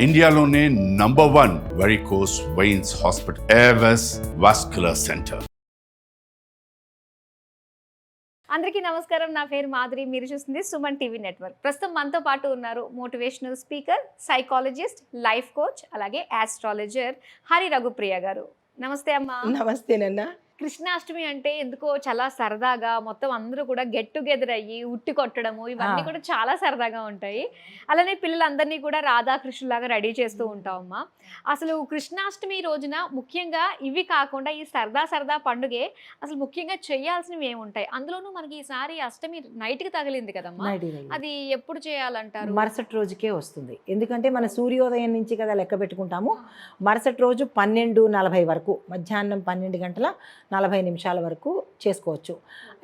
ఇండియాలోనే #1 varicose veins hospital Avis vascular centre. అందరికీ నమస్కారం. నా పేరు మాధురి. మీరు చూస్తుంది సుమన్ టీవీ నెట్వర్క్. ప్రస్తుతం మనతో పాటు ఉన్నారు motivational speaker, psychologist, life coach, అలాగే ఆస్ట్రాలజర్ హరి రఘుప్రియ గారు. నమస్తే అమ్మా. నమస్తేనన్నా. కృష్ణాష్టమి అంటే ఎందుకో చాలా సరదాగా మొత్తం అందరూ కూడా గెట్ టుగెదర్ అయ్యి ఉట్టి కొట్టడము ఇవన్నీ కూడా చాలా సరదాగా ఉంటాయి. అలానే పిల్లలందరినీ కూడా రాధాకృష్ణులాగా రెడీ చేస్తూ ఉంటామమ్మా. అసలు కృష్ణాష్టమి రోజున ముఖ్యంగా ఇవి కాకుండా ఈ సరదా పండుగే అసలు ముఖ్యంగా చేయాల్సినవి ఏముంటాయి? అందులోనూ మనకి ఈసారి అష్టమి నైట్కి తగిలింది కదమ్మా, అది ఎప్పుడు చేయాలంటారు? మరుసటి రోజుకే వస్తుంది. ఎందుకంటే మన సూర్యోదయం నుంచి కదా లెక్క పెట్టుకుంటాము. మరుసటి రోజు 12:40 వరకు, మధ్యాహ్నం 12:40 వరకు చేసుకోవచ్చు.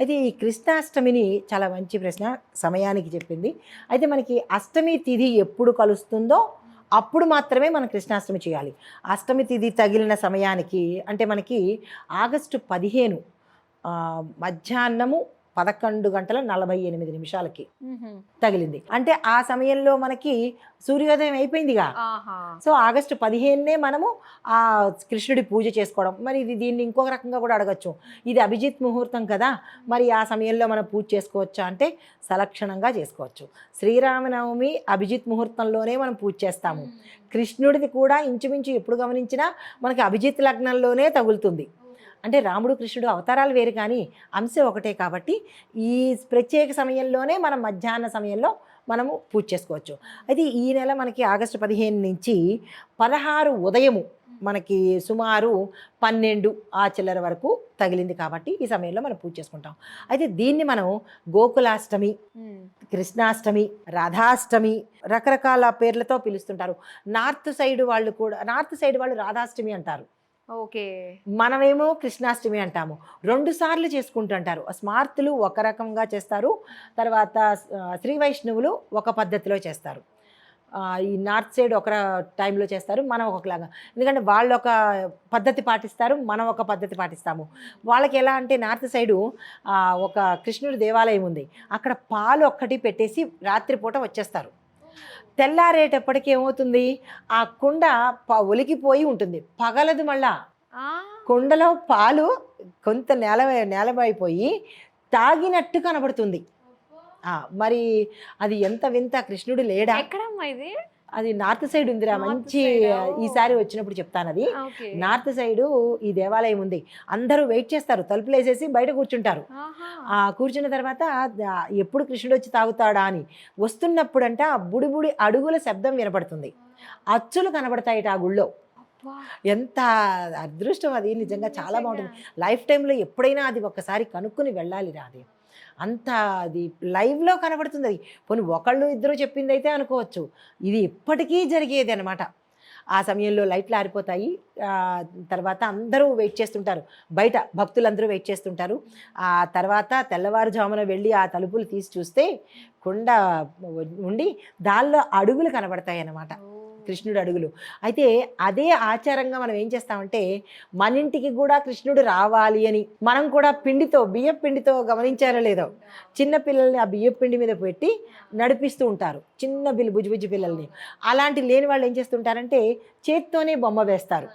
అయితే ఈ కృష్ణాష్టమిని చాలా మంచి ప్రశ్న సమయానికి చెప్పింది. అయితే మనకి అష్టమి తిథి ఎప్పుడు కలుస్తుందో అప్పుడు మాత్రమే మనం కృష్ణాష్టమి చేయాలి. అష్టమి తిథి తగిలిన సమయానికి అంటే మనకి ఆగస్టు 15 మధ్యాహ్నము 11:48 తగిలింది. అంటే ఆ సమయంలో మనకి సూర్యోదయం అయిపోయిందిగా. సో ఆగస్టు 15నే మనము ఆ కృష్ణుడి పూజ చేసుకోవడం. మరి దీన్ని ఇంకొక రకంగా కూడా అడగచ్చు, ఇది అభిజిత్ ముహూర్తం కదా, మరి ఆ సమయంలో మనం పూజ చేసుకోవచ్చా అంటే సలక్షణంగా చేసుకోవచ్చు. శ్రీరామనవమి అభిజిత్ ముహూర్తంలోనే మనం పూజ చేస్తాము. కృష్ణుడిది కూడా ఇంచుమించు ఎప్పుడు గమనించినా మనకి అభిజిత్ లగ్నంలోనే తగులుతుంది. అంటే రాముడు కృష్ణుడు అవతారాలు వేరు కానీ అంశం ఒకటే కాబట్టి ఈ ప్రత్యేక సమయంలోనే మనం మధ్యాహ్న సమయంలో మనము పూజ చేసుకోవచ్చు. అయితే ఈ నెల మనకి ఆగస్టు 15 నుంచి 16 ఉదయము మనకి సుమారు 12 ఆ చిల్లర వరకు తగిలింది కాబట్టి ఈ సమయంలో మనం పూజ చేసుకుంటాం. అయితే దీన్ని మనం గోకులాష్టమి, కృష్ణాష్టమి, రాధాష్టమి రకరకాల పేర్లతో పిలుస్తుంటారు. నార్త్ సైడ్ వాళ్ళు రాధాష్టమి అంటారు. ఓకే, మనమేమో కృష్ణాష్టమి అంటాము. 2 సార్లు చేసుకుంటుంటారు. స్మార్తులు ఒక రకంగా చేస్తారు, తర్వాత శ్రీ వైష్ణవులు ఒక పద్ధతిలో చేస్తారు. ఈ నార్త్ సైడ్ ఒక టైంలో చేస్తారు, మనం ఒకలాగా. ఎందుకంటే వాళ్ళు ఒక పద్ధతి పాటిస్తారు, మనం ఒక పద్ధతి పాటిస్తాము. వాళ్ళకి ఎలా అంటే నార్త్ సైడు ఒక కృష్ణుడి దేవాలయం ఉంది, అక్కడ పాలు ఒక్కటి పెట్టేసి రాత్రిపూట వచ్చేస్తారు. తెల్లారేటప్పటికి ఏమవుతుంది, ఆ కుండ ఒలికిపోయి ఉంటుంది, పగలదు. మళ్ళా కుండలో పాలు కొంత నేలమైపోయి తాగినట్టు కనబడుతుంది. మరి అది ఎంత వింత, కృష్ణుడు లేడా? ఎక్కడమ్మా ఇది? అది నార్త్ సైడ్ ఉందిరా. మంచి ఈసారి వచ్చినప్పుడు చెప్తాను. అది నార్త్ సైడు ఈ దేవాలయం ఉంది. అందరూ వెయిట్ చేస్తారు, తలుపులు వేసేసి బయట కూర్చుంటారు. కూర్చున్న తర్వాత ఎప్పుడు కృష్ణుడు వచ్చి తాగుతాడా అని వస్తున్నప్పుడంట బుడి అడుగుల శబ్దం వినపడుతుంది, అచ్చులు కనబడతాయి ఆ గుళ్ళో. ఎంత అదృష్టం అది, నిజంగా చాలా బాగుంటుంది. లైఫ్ టైంలో ఎప్పుడైనా అది ఒక్కసారి కనుక్కుని వెళ్ళాలి రా. అది అంత అది లైవ్లో కనబడుతుంది. అది పోనీ ఒకళ్ళు ఇద్దరు చెప్పింది అయితే అనుకోవచ్చు, ఇది ఎప్పటికీ జరిగేది అనమాట. ఆ సమయంలో లైట్లు ఆరిపోతాయి. తర్వాత అందరూ వెయిట్ చేస్తుంటారు బయట, భక్తులందరూ వెయిట్ చేస్తుంటారు. ఆ తర్వాత తెల్లవారుజామున వెళ్ళి ఆ తలుపులు తీసి చూస్తే కుండ ఉండి దానిలో అడుగులు కనబడతాయి అన్నమాట, కృష్ణుడు అడుగులు. అయితే అదే ఆచారంగా మనం ఏం చేస్తామంటే, మన ఇంటికి కూడా కృష్ణుడు రావాలి అని మనం కూడా బియ్యం పిండితో గమనించారో లేదో, చిన్న పిల్లల్ని ఆ బియ్యం పిండి మీద పెట్టి నడిపిస్తూ ఉంటారు, చిన్న బుజ్జి పిల్లల్ని. అలాంటి లేని వాళ్ళు ఏం చేస్తుంటారంటే చేత్తోనే బొమ్మ వేస్తారు.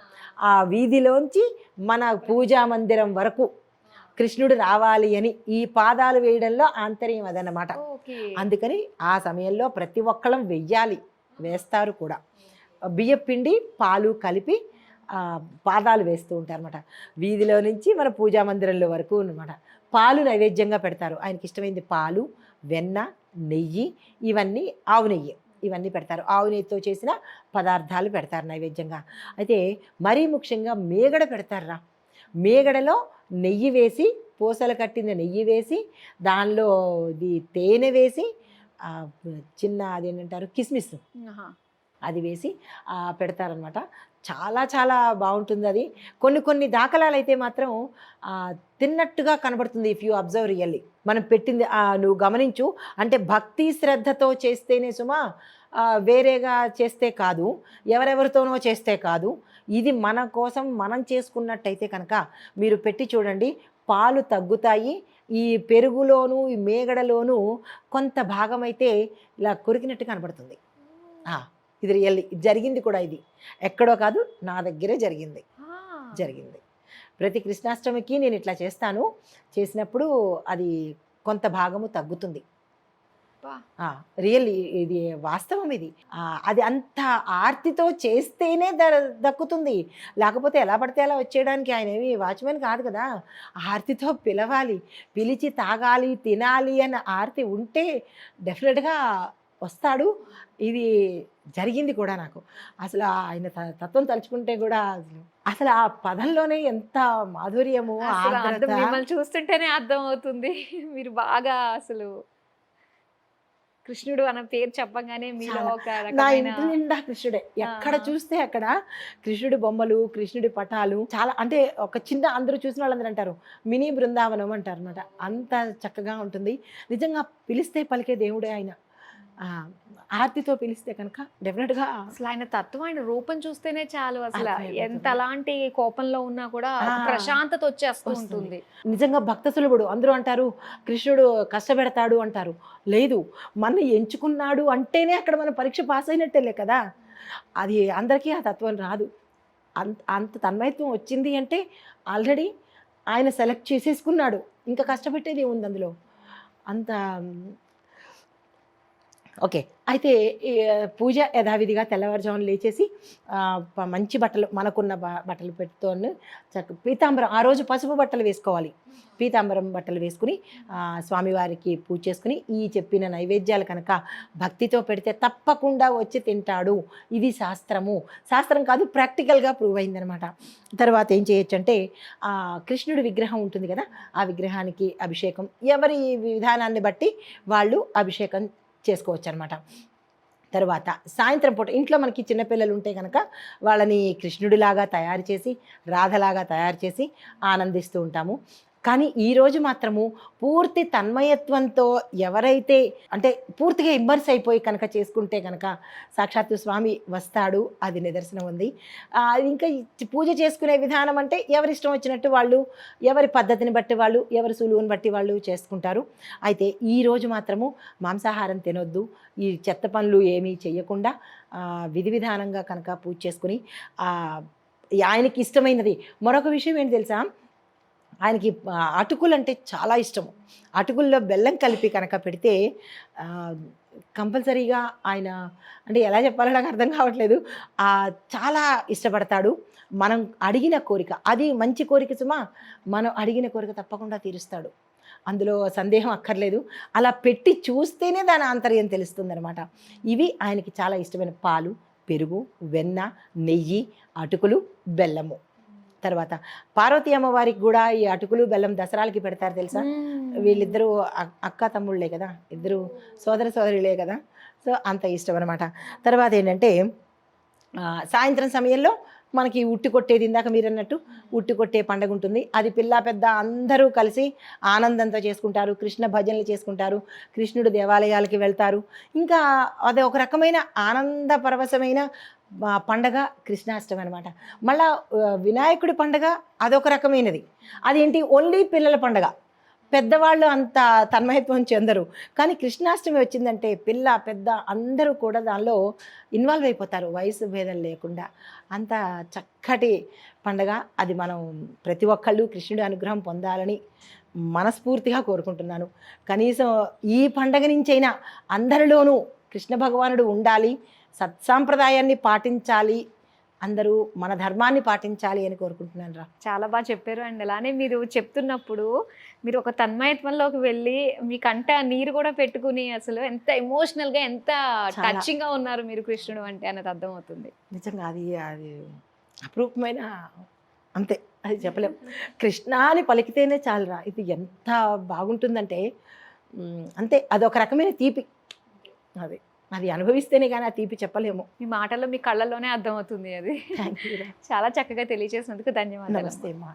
ఆ వీధిలోంచి మన పూజా మందిరం వరకు కృష్ణుడు రావాలి అని ఈ పాదాలు వేయడంలో ఆంతర్యం అదన్నమాట. అందుకని ఆ సమయంలో ప్రతి ఒక్కళ్ళం వేస్తారు కూడా. బియ్యం పిండి పాలు కలిపి పాదాలు వేస్తూ ఉంటారు అనమాట, వీధిలో నుంచి మన పూజా మందిరంలో వరకు అనమాట. పాలు నైవేద్యంగా పెడతారు, ఆయనకి ఇష్టమైంది పాలు, వెన్న, నెయ్యి, ఇవన్నీ ఆవు నెయ్యి ఇవన్నీ పెడతారు. ఆవు నెయ్యితో చేసిన పదార్థాలు పెడతారు నైవేద్యంగా. అయితే మరీ ముఖ్యంగా మేగడ పెడతారా. మేగడలో నెయ్యి వేసి, పూసలు కట్టిన నెయ్యి వేసి, దానిలో ఇది తేనె వేసి, చిన్న అదేంటంటారు కిస్మిస్ అది వేసి పెడతారనమాట. చాలా చాలా బాగుంటుంది అది. కొన్ని దాఖలాలు అయితే మాత్రం తిన్నట్టుగా కనబడుతుంది. ఇఫ్ యూ అబ్జర్వ్ రియల్లీ, మనం పెట్టింది నువ్వు గమనించు. అంటే భక్తి శ్రద్ధతో చేస్తేనే సుమా, వేరేగా చేస్తే కాదు, ఎవరెవరితోనో చేస్తే కాదు. ఇది మన కోసం మనం చేసుకున్నట్టయితే కనుక మీరు పెట్టి చూడండి, పాలు తగ్గుతాయి. ఈ పెరుగులోను ఈ మేగడలోను కొంత భాగం అయితే ఇలా కొరికినట్టు కనబడుతుంది. ఇది రియల్లీ జరిగింది కూడా, ఇది ఎక్కడో కాదు, నా దగ్గరే జరిగింది. ప్రతి కృష్ణాష్టమికి నేను ఇట్లా చేస్తాను. చేసినప్పుడు అది కొంత భాగము తగ్గుతుంది. రియల్లీ ఇది వాస్తవం. ఇది అది అంత ఆర్తితో చేస్తేనే దక్కుతుంది. లేకపోతే ఎలా పడితే అలా వచ్చేయడానికి ఆయన ఏమి వాచ్మెన్ కాదు కదా. ఆర్తితో పిలవాలి, పిలిచి తాగాలి, తినాలి అన్న ఆర్తి ఉంటే డెఫినెట్గా వస్తాడు. ఇది జరిగింది కూడా నాకు. అసలు ఆయన తత్వం తలుచుకుంటే కూడా అసలు ఆ పదంలోనే ఎంత మాధుర్యము, మిమ్మల్ని చూస్తుంటేనే అర్థం అవుతుంది. మీరు బాగా అసలు కృష్ణుడు అన్న పేరు చెప్పగానే మీలో ఒక నా ఇంటి నిండా కృష్ణుడే. ఎక్కడ చూస్తే అక్కడ కృష్ణుడి బొమ్మలు, కృష్ణుడి పటాలు. చాలా అంటే ఒక చిన్న, అందరూ చూసిన వాళ్ళందరూ అంటారు మినీ బృందావనం అంటారు అనమాట. అంత చక్కగా ఉంటుంది. నిజంగా పిలిస్తే పలికే దేవుడే ఆయన. ఆర్తితో పిలిస్తే కనుక డెఫినెట్గా అసలు ఆయన తత్వం, ఆయన రూపం చూస్తేనే చాలు. అసలు ఎంత అలాంటి కోపంలో ఉన్నా కూడా ప్రశాంతత వచ్చేస్తూ ఉంటుంది. నిజంగా భక్త సులభుడు. అందరూ అంటారు కృష్ణుడు కష్టపెడతాడు అంటారు. లేదు, మన ఎంచుకున్నాడు అంటేనే అక్కడ మనం పరీక్ష పాస్ అయినట్టేలే కదా. అది అందరికీ ఆ తత్వం రాదు. అంత తన్మయత్వం వచ్చింది అంటే ఆల్రెడీ ఆయన సెలెక్ట్ చేసేసుకున్నాడు. ఇంకా కష్టపెట్టేది ఏముంది అందులో. అంత ఓకే. అయితే పూజ యథావిధిగా తెల్లవారుజామున లేచేసి మంచి బట్టలు, మనకున్న బట్టలు పెట్టుకొని పీతాంబరం, ఆ రోజు పసుపు బట్టలు వేసుకోవాలి. పీతాంబరం బట్టలు వేసుకుని స్వామివారికి పూజ చేసుకుని ఈ చెప్పిన నైవేద్యాలు కనుక భక్తితో పెడితే తప్పకుండా వచ్చి తింటాడు. ఇది శాస్త్రము. శాస్త్రం కాదు, ప్రాక్టికల్గా ప్రూవ్ అయిందనమాట. తర్వాత ఏం చేయొచ్చు అంటే కృష్ణుడి విగ్రహం ఉంటుంది కదా, ఆ విగ్రహానికి అభిషేకం ఎవరి విధానాన్ని బట్టి వాళ్ళు అభిషేకం చేసుకోవచ్చు అనమాట. తర్వాత సాయంత్రం పూట ఇంట్లో మనకి చిన్నపిల్లలు ఉంటే కనుక వాళ్ళని కృష్ణుడిలాగా తయారు చేసి, రాధలాగా తయారు చేసి ఆనందిస్తూ ఉంటాము. కానీ ఈరోజు మాత్రము పూర్తి తన్మయత్వంతో ఎవరైతే అంటే పూర్తిగా ఇమ్మర్స్ అయిపోయి కనుక చేసుకుంటే కనుక సాక్షాత్తు స్వామి వస్తాడు. అది నిదర్శనం ఉంది. ఇంకా పూజ చేసుకునే విధానం అంటే ఎవరిష్టం వచ్చినట్టు వాళ్ళు, ఎవరి పద్ధతిని బట్టి వాళ్ళు, ఎవరి సులువుని బట్టి వాళ్ళు చేసుకుంటారు. అయితే ఈరోజు మాత్రము మాంసాహారం తినొద్దు, ఈ చెత్త పనులు ఏమీ చెయ్యకుండా విధి విధానంగా కనుక పూజ చేసుకుని ఆయనకి ఇష్టమైనది. మరొక విషయం ఏంటి తెలుసా, ఆయనకి అటుకులు అంటే చాలా ఇష్టము. అటుకుల్లో బెల్లం కలిపి కనుక పెడితే కంపల్సరీగా ఆయన, అంటే ఎలా చెప్పాలో నాకు అర్థం కావట్లేదు, చాలా ఇష్టపడతాడు. మనం అడిగిన కోరిక, అది మంచి కోరిక సుమా, మనం అడిగిన కోరిక తప్పకుండా తీరుస్తాడు. అందులో సందేహం అక్కర్లేదు. అలా పెట్టి చూస్తేనే దాని ఆంతర్యం తెలుస్తుంది అనమాట. ఇవి ఆయనకి చాలా ఇష్టమైన పాలు, పెరుగు, వెన్న, నెయ్యి, అటుకులు, బెల్లము. తర్వాత పార్వతీ అమ్మవారికి కూడా ఈ అటుకులు బెల్లం దసరాలకి పెడతారు తెలుసా. వీళ్ళిద్దరూ అక్క తమ్ముళ్ళే కదా, ఇద్దరు సోదర సోదరులే కదా. సో అంత ఇష్టం అనమాట. తర్వాత ఏంటంటే సాయంత్రం సమయంలో మనకి ఉట్టి కొట్టేది, ఇందాక మీరు అన్నట్టు ఉట్టి కొట్టే పండుగ ఉంటుంది. అది పిల్ల పెద్ద అందరూ కలిసి ఆనందంతో చేసుకుంటారు. కృష్ణ భజనలు చేసుకుంటారు, కృష్ణుడు దేవాలయాలకి వెళ్తారు. ఇంకా అది ఒక రకమైన ఆనంద పరవశమైన పండగ కృష్ణాష్టమి అనమాట. మళ్ళా వినాయకుడి పండగ అదొక రకమైనది. అదేంటి, ఓన్లీ పిల్లల పండగ, పెద్దవాళ్ళు అంత తన్మయత్వం చెందరు. కానీ కృష్ణాష్టమి వచ్చిందంటే పిల్ల పెద్ద అందరూ కూడా దానిలో ఇన్వాల్వ్ అయిపోతారు, వయసు భేదం లేకుండా. అంత చక్కటి పండగ అది. మనం ప్రతి ఒక్కళ్ళు కృష్ణుడి అనుగ్రహం పొందాలని మనస్ఫూర్తిగా కోరుకుంటున్నాను. కనీసం ఈ పండగ నుంచైనా అందరిలోనూ కృష్ణ భగవానుడు ఉండాలి, సత్సాంప్రదాయాన్ని పాటించాలి, అందరూ మన ధర్మాన్ని పాటించాలి అని కోరుకుంటున్నాను రా. చాలా బాగా చెప్పారు. అండ్ అలానే మీరు చెప్తున్నప్పుడు మీరు ఒక తన్మయత్వంలోకి వెళ్ళి మీ కంట నీరు కూడా పెట్టుకుని అసలు ఎంత ఎమోషనల్గా, ఎంత టచింగ్గా ఉన్నారు మీరు కృష్ణుడు అంటే అన్నది అర్థమవుతుంది. నిజంగా అది అపరూపమైన, అంతే, అది చెప్పలేం. కృష్ణ అని పలికితేనే చాలురా. ఇది ఎంత బాగుంటుందంటే అంతే, అదొక రకమైన తీపి. అది అనుభవిస్తేనే కానీ ఆ తీపి చెప్పలేము. మీ మాటల్లో, మీ కళ్ళల్లోనే అర్థమవుతుంది అది. చాలా చక్కగా తెలియజేసినందుకు ధన్యవాదాలు. నమస్తే అమ్మా.